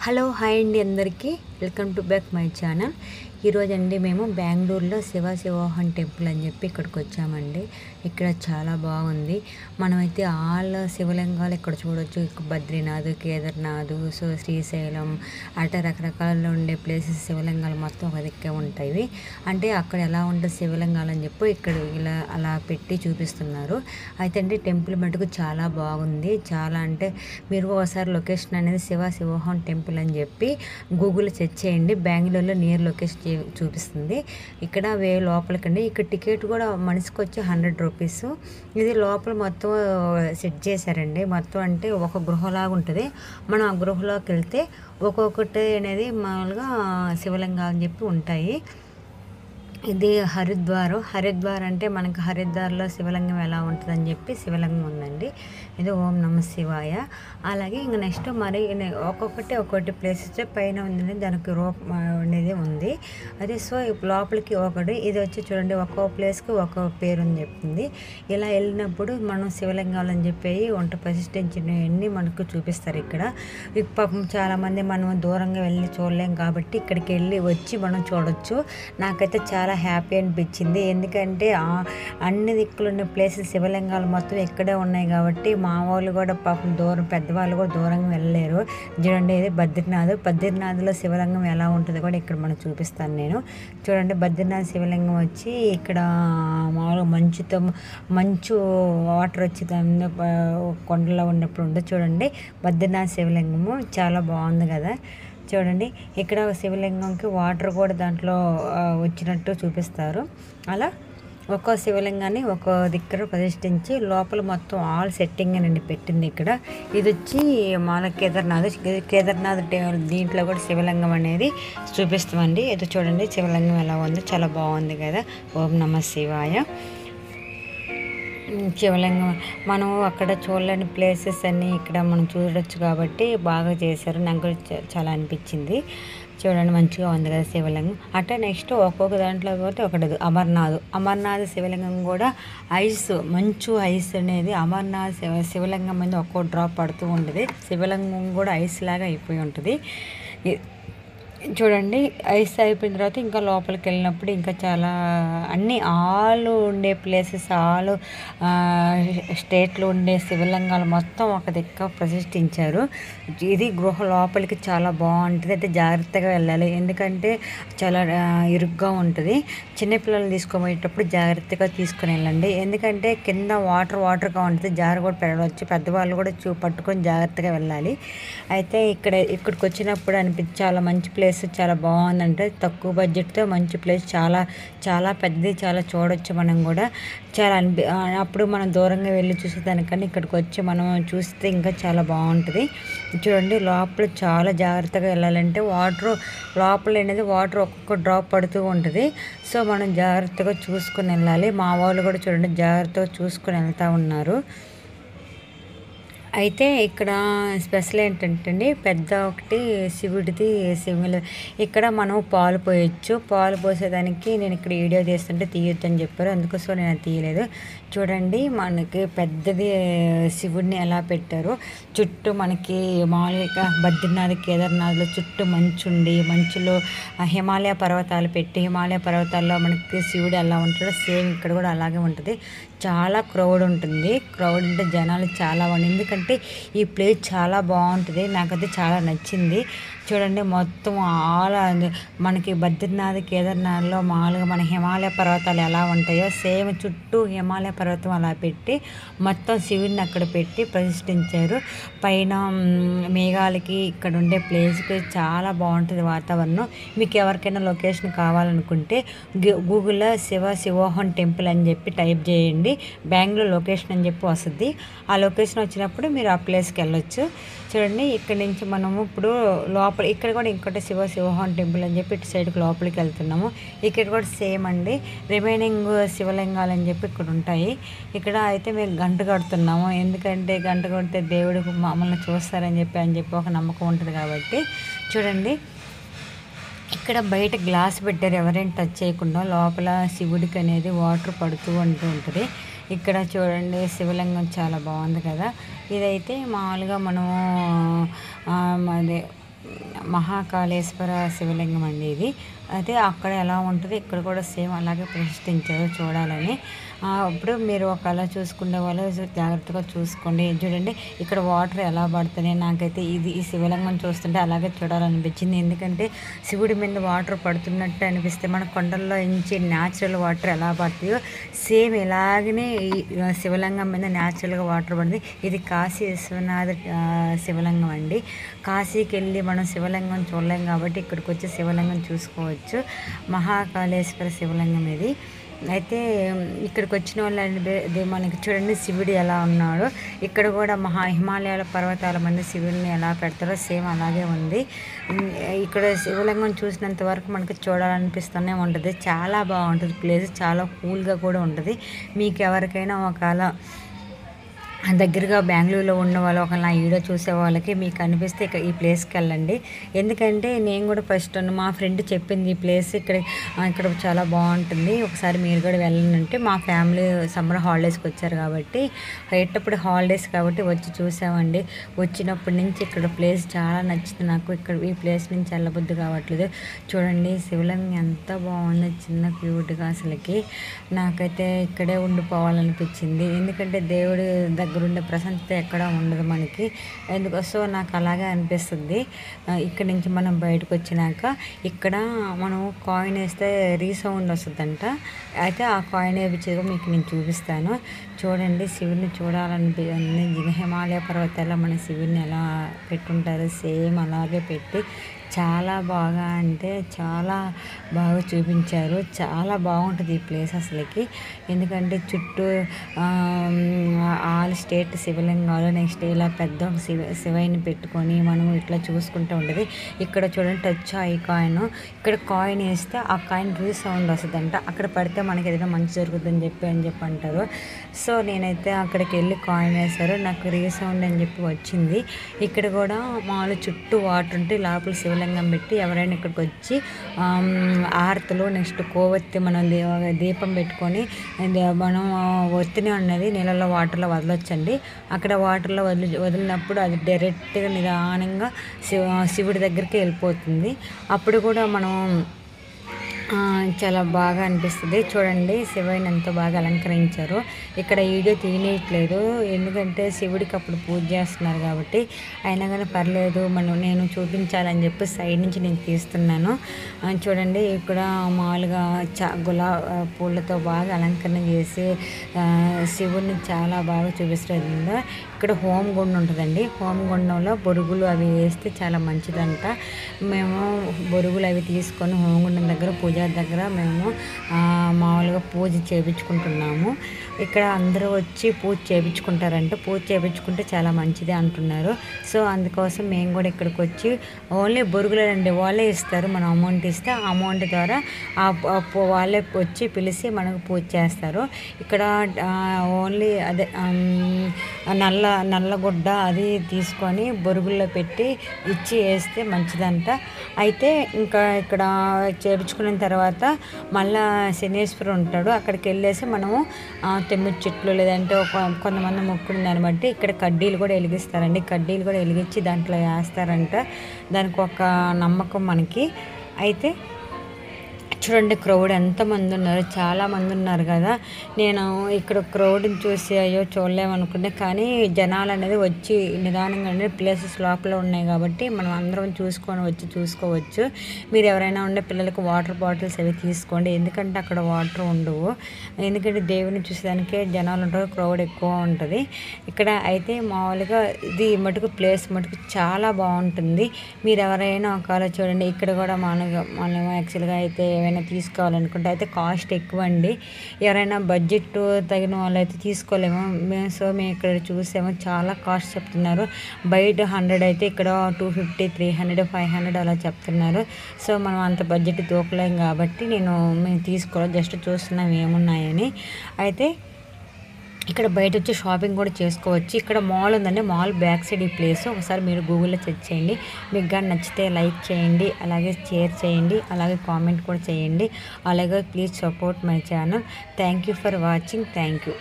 Hello hi అండి అందరికీ welcome to back my channel. ఈరోజు అండి మేము బెంగళూరులో శివోహన్ టెంపుల్ అని చెప్పి ఇక్కడికి వచ్చామండి. ఇక్కడ చాలా బాగుంది. మనమైతే ఆల్ శివలింగాలు ఇక్కడ చూడొచ్చు. బద్రీనాథ్, కేదార్నాథ్, సో శ్రీశైలం అట్లా రకరకాల ఉండే ప్లేసెస్ శివలింగాలు మొత్తం ఒక దిక్కే ఉంటాయి. అంటే అక్కడ ఎలా ఉంటుంది శివలింగాలు అని చెప్పి ఇక్కడ ఇలా అలా పెట్టి చూపిస్తున్నారు. అయితే అండి టెంపుల్ మటుకు చాలా బాగుంది. చాలా అంటే మీరు ఒకసారి లొకేషన్ అనేది శివోహన్ టెంపుల్ అని చెప్పి గూగుల్ సెర్చ్ చేయండి. బెంగళూరులో నియర్ లొకేషన్ చూపిస్తుంది. ఇక్కడ లోపలికండి ఇక్కడ టికెట్ కూడా మనిషికి వచ్చి 100 రూపీస్. ఇది లోపల మొత్తం సెట్ చేశారండి. మొత్తం అంటే ఒక గృహలాగా ఉంటుంది. మనం ఆ గృహలోకి వెళ్తే ఒక్కొక్కటి అనేది మామూలుగా శివలింగాలు అని చెప్పి ఉంటాయి. ఇది హరిద్వార్ అంటే మనకి హరిద్వార్లో శివలింగం ఎలా ఉంటుందని చెప్పి శివలింగం ఉందండి. ఇది ఓం నమ శివాయ. అలాగే ఇంక నెక్స్ట్ మరి ఒక్కొక్కటి ప్లేసెస్ పైన ఉంది, దానికి రూపం అనేది ఉంది. అదే సో లోపలికి ఒకటి ఇది వచ్చి చూడండి, ఒక్కో ప్లేస్కి ఒక్కో పేరు అని చెప్తుంది. ఇలా వెళ్ళినప్పుడు మనం శివలింగాలు అని చెప్పి వంట ప్రతిష్ఠించినవన్నీ మనకు చూపిస్తారు. ఇక్కడ పాపం చాలామంది మనం దూరంగా వెళ్ళి చూడలేం కాబట్టి ఇక్కడికి వెళ్ళి వచ్చి మనం చూడొచ్చు. నాకైతే చాలా హ్యాపీ అనిపించింది. ఎందుకంటే అన్ని దిక్కులు ఉన్న ప్లేసెస్ శివలింగాలు మొత్తం ఇక్కడే ఉన్నాయి కాబట్టి మా వాళ్ళు కూడా పాపం పెద్దవాళ్ళు కూడా దూరంగా వెళ్ళలేరు. చూడండి ఇది బద్రీనాథ్లో శివలింగం ఎలా ఉంటుందో కూడా ఇక్కడ మనం చూపిస్తాను నేను. చూడండి బద్రీనాథ్ శివలింగం వచ్చి ఇక్కడ మామూలుగా మంచు వాటర్ వచ్చి దాని కొండలో ఉన్నప్పుడు ఉంటుంది. చూడండి బద్రీనాథ్ శివలింగము చాలా బాగుంది కదా. చూడండి ఇక్కడ శివలింగంకి వాటర్ కూడా దాంట్లో వచ్చినట్టు చూపిస్తారు. అలా ఒక్కో శివలింగాన్ని ఒక్కో దగ్గర ప్రతిష్ఠించి లోపల మొత్తం ఆల్ సెట్టింగ్ అని పెట్టింది. ఇక్కడ ఇది వచ్చి మాల కేదార్నాథ్ దీంట్లో కూడా శివలింగం అనేది చూపిస్తామండి. ఇది చూడండి శివలింగం ఎలా ఉంది, చాలా బాగుంది కదా. ఓం నమ శివాయ. శివలింగం మనం అక్కడ చూడలేని ప్లేసెస్ అన్నీ ఇక్కడ మనం చూడొచ్చు కాబట్టి బాగా చేశారు. నాకు చాలా అనిపించింది. చూడండి మంచిగా ఉంది కదా శివలింగం. అట్లా నెక్స్ట్ ఒక్కొక్క దాంట్లో పోతే ఒకటి అమర్నాథ్ శివలింగం కూడా మంచు ఐస్ అనేది అమర్నాథ్ శివలింగం మీద ఒక్కో డ్రాప్ పడుతూ ఉంటుంది. శివలింగం కూడా ఐస్ లాగా అయిపోయి ఉంటుంది. చూడండి ఐస్ అయిపోయిన తర్వాత ఇంకా లోపలికి వెళ్ళినప్పుడు ఇంకా చాలా అన్ని ఆల్ ఉండే ప్లేసెస్ ఆల్ స్టేట్లో ఉండే శివలింగాలు మొత్తం ఒక దిక్క ప్రతిష్ఠించారు. ఇది గృహ లోపలికి చాలా బాగుంటుంది. అయితే జాగ్రత్తగా వెళ్ళాలి, ఎందుకంటే చాలా ఇరుగ్గా ఉంటుంది. చిన్నపిల్లలు తీసుకోబోయేటప్పుడు జాగ్రత్తగా తీసుకుని వెళ్ళండి, ఎందుకంటే కింద వాటర్గా ఉంటుంది, జారు కూడా పెరగవచ్చు. పెద్దవాళ్ళు కూడా పట్టుకొని జాగ్రత్తగా వెళ్ళాలి. అయితే ఇక్కడికి వచ్చినప్పుడు చాలా మంచి ప్లేస్, చాలా బాగుందంటే తక్కువ బడ్జెట్తో మంచి ప్లేస్, చాలా చాలా పెద్దది, చాలా చూడొచ్చు. మనం కూడా చాలా అప్పుడు మనం దూరంగా వెళ్ళి చూసేదానికన్నా ఇక్కడికి వచ్చి మనం చూస్తే ఇంకా చాలా బాగుంటుంది. చూడండి లోపల చాలా జాగ్రత్తగా వెళ్ళాలంటే లోపల అనేది వాటర్ ఒక్కొక్క డ్రాప్ పడుతూ ఉంటుంది. సో మనం జాగ్రత్తగా చూసుకుని వెళ్ళాలి. మా వాళ్ళు కూడా చూడండి జాగ్రత్తగా చూసుకుని వెళ్తూ ఉన్నారు. అయితే ఇక్కడ స్పెషల్ ఏంటంటే అండి, పెద్ద ఒకటి శివుడిది ఇక్కడ మనం పాలు పోయొచ్చు. పాలు పోసేదానికి నేను ఇక్కడ వీడియో తీస్తుంటే తీయొద్దని చెప్పారు, అందుకోసం నేను తీయలేదు. చూడండి మనకి పెద్దది శివుడిని ఎలా పెట్టారు. చుట్టూ మనకి మామూలుగా బద్రీనాథ్ కేదార్నాథ్లో చుట్టూ మంచుండి మంచులో హిమాలయ పర్వతాలు పెట్టి హిమాలయ పర్వతాల్లో మనకి శివుడు ఎలా ఉంటాడో సేమ్ ఇక్కడ కూడా అలాగే ఉంటుంది. చాలా క్రౌడ్ ఉంటుంది. క్రౌడ్ అంటే జనాలు చాలా ఎందుకంటే ఈ ప్లేస్ చాలా బాగుంటుంది. నాకైతే చాలా నచ్చింది. చూడండి మొత్తం మనకి బద్రీనాథ్ కేదార్నాథ్లో మామూలుగా మన హిమాలయ పర్వతాలు ఎలా ఉంటాయో సేమ్ చుట్టూ హిమాలయ పర్వతం అలా పెట్టి మొత్తం శివుడిని అక్కడ పెట్టి ప్రతిష్ఠించారు. పైన మేఘాలకి ఇక్కడ ఉండే ప్లేస్కి చాలా బాగుంటుంది వాతావరణం. మీకు ఎవరికైనా లొకేషన్ కావాలనుకుంటే గూగుల్లో శివోహన్ టెంపుల్ అని చెప్పి టైప్ చేయండి, బెంగళూరు లొకేషన్ అని చెప్పి వస్తుంది. ఆ లొకేషన్ వచ్చినప్పుడు మీరు ఆ ప్లేస్కి వెళ్ళొచ్చు. చూడండి ఇక్కడ నుంచి మనము ఇప్పుడు ఇక్కడ కూడా ఇంకోటి శివోహన్ టెంపుల్ అని చెప్పి ఇటు సైడ్కి లోపలికి వెళ్తున్నాము. ఇక్కడ కూడా సేమ్ అండి, రిమైనింగ్ శివలింగాలు అని చెప్పి ఇక్కడ ఉంటాయి. ఇక్కడ అయితే మేము గంట కడుతున్నాము, ఎందుకంటే గంట కొడితే దేవుడు మమ్మల్ని చూస్తారని చెప్పి ఒక నమ్మకం ఉంటుంది కాబట్టి. చూడండి ఇక్కడ బయట గ్లాస్ పెట్టారు, ఎవరైనా టచ్ చేయకుండా. లోపల శివుడికి అనేది వాటర్ పడుతూ ఉంటుంది. ఇక్కడ చూడండి శివలింగం చాలా బాగుంది కదా. ఇదైతే మామూలుగా మనము అదే మహాకాళేశ్వర శివలింగం అండి ఇది. అయితే అక్కడ ఎలా ఉంటదో ఇక్కడ కూడా సేమ్ అలాగే ప్రతిష్ఠించారు చూడాలని. అప్పుడు మీరు ఒకవేళ చూసుకునే వాళ్ళు జాగ్రత్తగా చూసుకోండి. చూడండి ఇక్కడ వాటర్ ఎలా పడుతున్నాయి. నాకైతే ఈ శివలింగం చూస్తుంటే అలాగే చూడాలనిపించింది. ఎందుకంటే శివుడి మీద వాటర్ పడుతున్నట్టు అనిపిస్తే మన కొండల్లో నుంచి న్యాచురల్ వాటర్ ఎలా పడతాయో సేమ్ ఇలాగనే ఈ శివలింగం మీద న్యాచురల్గా వాటర్ పడింది. ఇది కాశీ విశ్వనాథ శివలింగం అండి. కాశీకి వెళ్ళి మనం శివలింగం చూడలేం కాబట్టి ఇక్కడికి వచ్చి శివలింగం చూసుకోవచ్చు. మహాకాళేశ్వర శివలింగం ఇది. అయితే ఇక్కడికి వచ్చిన వాళ్ళు మనకి చూడండి శివుడు ఎలా ఉన్నాడో. ఇక్కడ కూడా హిమాలయాల పర్వతాల మీద శివుడిని ఎలా పెడతారో సేమ్ అలాగే ఉంది. ఇక్కడ శివలింగం చూసినంత వరకు మనకి చూడాలనిపిస్తూనే ఉంటుంది. చాలా బాగుంటుంది ప్లేస్, చాలా కూల్గా కూడా ఉంటుంది. మీకు ఎవరికైనా ఒకవేళ దగ్గరగా బెంగళూరులో ఉన్న వాళ్ళు ఒక నా వీడియో చూసే వాళ్ళకి మీకు అనిపిస్తే ఈ ప్లేస్కి వెళ్ళండి. ఎందుకంటే నేను కూడా ఫస్ట్ మా ఫ్రెండ్ చెప్పింది ఈ ప్లేస్ ఇక్కడ చాలా బాగుంటుంది, ఒకసారి మీరు కూడా వెళ్ళండి. మా ఫ్యామిలీ సమ్మర్ హాలిడేస్కి వచ్చారు కాబట్టి ఎట్టప్పుడు హాలిడేస్ కాబట్టి వచ్చి చూసామండి. వచ్చినప్పటి నుంచి ఇక్కడ ప్లేస్ చాలా నచ్చింది నాకు. ఇక్కడ ఈ ప్లేస్ నుంచి వెళ్ళబుద్ధి కావట్లేదు. చూడండి శివలింగం ఎంత బాగుంది, చిన్న క్యూట్గా. అసలుకి నాకైతే ఇక్కడే ఉండిపోవాలనిపించింది. ఎందుకంటే దేవుడి దగ్గరుండే ప్రశాంతత ఎక్కడ ఉండదు మనకి. సో నాకు అలాగే అనిపిస్తుంది. ఇక్కడ నుంచి మనం బయటకు వచ్చినాక ఇక్కడ మనం కాయిన్ వేస్తే రీసౌండ్ వస్తుందంట. అయితే ఆ కాయిన్ వేయించేది మీకు నేను చూపిస్తాను. చూడండి శివుడిని చూడాలనిపించింది. హిమాలయ పర్వతాల్లో మన శివుడిని ఎలా పెట్టుంటారు సేమ్ అలాగే పెట్టి చాలా బాగా అంటే చాలా బాగా చూపించారు. చాలా బాగుంటుంది ఈ ప్లేస్ అసలుకి. ఎందుకంటే చుట్టూ ఆల్ స్టేట్ శివలింగాలు, నెక్స్ట్ ఇలా పెద్ద శివయ్యని పెట్టుకొని మనం ఇట్లా చూసుకుంటూ ఉంటుంది. ఇక్కడ చూడండి టచ్ ఈ కాయిన్, ఇక్కడ కాయిన్ వేస్తే ఆ కాయిన్ రీసౌండ్ వస్తుందంట. అక్కడ పడితే మనకి ఏదైనా మంచి జరుగుతుందని చెప్పి అంటారు. సో నేనైతే అక్కడికి వెళ్ళి కాయిన్ వేశారు, నాకు రీసౌండ్ అని చెప్పి వచ్చింది. ఇక్కడ కూడా మామూలు చుట్టూ వాటర్ ఉంటే లోపల శివలింగం పెట్టి ఎవరైనా ఇక్కడికి వచ్చి ఆరతులు, నెక్స్ట్ కోవత్తి మనం దీపం పెట్టుకొని మనం ఒత్తిని ఉన్నది నీళ్ళలో వాటర్లో వదలొచ్చండి. అక్కడ వాటర్లో వదిలినప్పుడు అది డైరెక్ట్గా నిదానంగా శివుడి దగ్గరికి వెళ్ళిపోతుంది. అప్పుడు కూడా మనం చాలా బాగా అనిపిస్తుంది. చూడండి శివయ్యని ఎంతో బాగా అలంకరించారు. ఇక్కడ వీడియో తీయట్లేదు ఎందుకంటే శివుడికి అప్పుడు పూజ చేస్తున్నారు కాబట్టి. అయినా కానీ పర్లేదు నేను చూపించాలని చెప్పి సైడ్ నుంచి నేను తీస్తున్నాను. చూడండి ఇక్కడ మామూలుగా పూలతో బాగా అలంకరణ చేసి శివుడిని చాలా బాగా చూపిస్తుంది. ఇక్కడ హోమగుండం ఉంటుందండి. హోమగుండంలో బొరుగులు అవి వేస్తే చాలా మంచిదంట. మేము బొరుగులు అవి తీసుకొని హోమగుండం దగ్గర పూజ దగ్గర మేము మామూలుగా పూజ చేయించుకుంటున్నాము. ఇక్కడ అందరూ వచ్చి పూజ చేయించుకుంటారంటే పూజ చేయించుకుంటే చాలా మంచిది అంటున్నారు. సో అందుకోసం మేము కూడా ఇక్కడికి వచ్చి ఓన్లీ బొరుగులండి వాళ్ళే ఇస్తారు. మనం అమౌంట్ ఇస్తే ఆ అమౌంట్ ద్వారా వాళ్ళే వచ్చి పిలిచి మనకు పూజ చేస్తారు. ఇక్కడ ఓన్లీ అదే నల్లగుడ్డ అది తీసుకొని బొరుగుల్లో పెట్టి ఇచ్చి వేస్తే మంచిదంట. అయితే ఇంకా ఇక్కడ చేయించుకున్న తర్వాత మళ్ళా శనేశ్వరుడు ఉంటాడు, అక్కడికి వెళ్ళేసి మనము 9 చెట్లు లేదంటే కొంతమంది మొక్కుని దాన్ని బట్టి ఇక్కడ కడ్డీలు కూడా వెలిగిస్తారండి. కడ్డీలు కూడా వెలిగించి దాంట్లో వేస్తారంట. దానికి ఒక నమ్మకం మనకి. అయితే చూడండి క్రౌడ్ ఎంతమంది ఉన్నారు, చాలామంది ఉన్నారు కదా. నేను ఇక్కడ క్రౌడ్ని చూసి అయ్యో చూడలేమనుకున్నా, కానీ జనాలు అనేది వచ్చి నిదానంగా అనేది ప్లేసెస్ లోపల ఉన్నాయి కాబట్టి మనం అందరం చూసుకోవచ్చు. మీరు ఎవరైనా ఉండే పిల్లలకు వాటర్ బాటిల్స్ అవి తీసుకోండి, ఎందుకంటే అక్కడ వాటర్ ఉండవు. ఎందుకంటే దేవుని చూసేదానికే జనాలు ఉంటారు, క్రౌడ్ ఎక్కువ ఉంటుంది ఇక్కడ. అయితే మామూలుగా ఇది ప్లేస్ మటుకు చాలా బాగుంటుంది. మీరు ఎవరైనా ఒకవేళ చూడండి. ఇక్కడ కూడా మనం యాక్చువల్గా అయితే ఏమైనా తీసుకోవాలనుకుంటే అయితే కాస్ట్ ఎక్కువ అండి. ఎవరైనా బడ్జెట్ తగిన వాళ్ళు అయితే తీసుకోలేము. మేము ఇక్కడ చూసాము చాలా కాస్ట్ చెప్తున్నారు. బయట 100 అయితే ఇక్కడ 250, 300, 500 అలా చెప్తున్నారు. సో మనం అంత బడ్జెట్ తూకలేం కాబట్టి మేము తీసుకోవాలి, జస్ట్ చూస్తున్నాం ఏమున్నాయని. అయితే ఇక్కడ బయట వచ్చి షాపింగ్ కూడా చేసుకోవచ్చు. ఇక్కడ మాల్ ఉందండి, మాల్ బ్యాక్ సైడ్ ఈ ప్లేస్. ఒకసారి మీరు గూగుల్లో సెర్చ్ చేయండి. మీకు కానీ నచ్చితే లైక్ చేయండి, అలాగే షేర్ చేయండి, అలాగే కామెంట్ కూడా చేయండి. అలాగే please support my channel. Thank you for watching. Thank you.